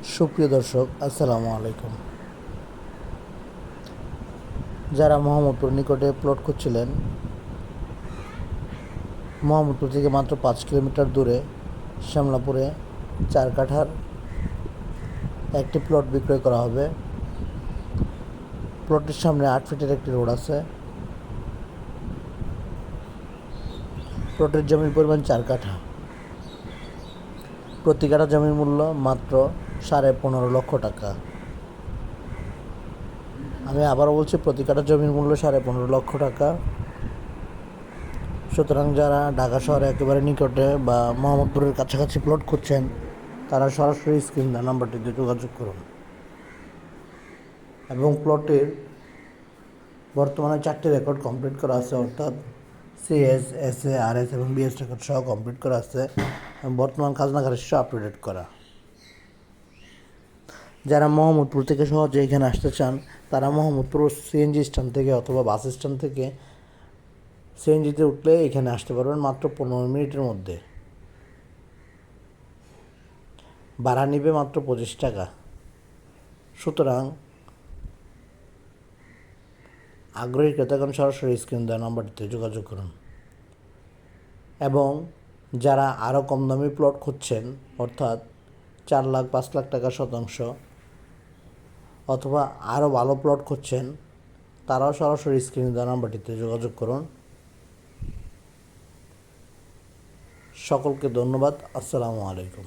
সুপ্রিয় দর্শক, আসসালামু আলাইকুম। যারা মোহাম্মদপুর নিকটে প্লট খুঁজছিলেন, মোহাম্মদপুর থেকে মাত্র 5 কিলোমিটার দূরে শ্যামলাপুরে 4 কাঠার একটি প্লট বিক্রয় করা হবে। প্লটের সামনে 8 ফিটের একটি রোড আছে। প্লটের জমির পরিমাণ 4 কাঠা। প্রতি কাঠা জমির মূল্য মাত্র 15.5 লক্ষ টাকা। আমি আবারও বলছি, প্রতি কাঠা জমির মূল্য 15.5 লক্ষ টাকা। সুতরাং যারা ঢাকা শহরে একেবারে নিকটে বা মোহাম্মদপুরের কাছাকাছি প্লট খুঁজছেন, তারা সরাসরি স্ক্রিন দেওয়া নাম্বারটিতে যোগাযোগ করুন। এবং প্লটের বর্তমানে 4টি রেকর্ড কমপ্লিট করা আছে, অর্থাৎ সিএস, এসএ, আরএস এবং বিএস রেকর্ড সহ কমপ্লিট করা আছে। বর্তমান খাজনা খারিজ সহ আপডেট করা। যারা মোহাম্মদপুর থেকে সহজে এখানে আসতে চান, তারা মোহাম্মদপুর সিএনজি স্ট্যান্ড থেকে অথবা বাস স্ট্যান্ড থেকে সিএনজিতে উঠলে এখানে আসতে পারবেন মাত্র 15 মিনিটের মধ্যে। ভাড়া নিবে মাত্র 25 টাকা। সুতরাং আগ্রহী ক্রেতাগণ সরাসরি স্ক্রিন দেওয়া নাম্বারটিতে যোগাযোগ করুন। এবং যারা আরও কম দামি প্লট খুঁজছেন, অর্থাৎ 4 লাখ 5 লাখ টাকা শতাংশ অথবা আরও ভালো প্লট খুঁজছেন, তারাও সরাসরি স্ক্রিনে দেওয়া নাম্বারটিতে যোগাযোগ করুন। সকলকে ধন্যবাদ। আসসালামু আলাইকুম।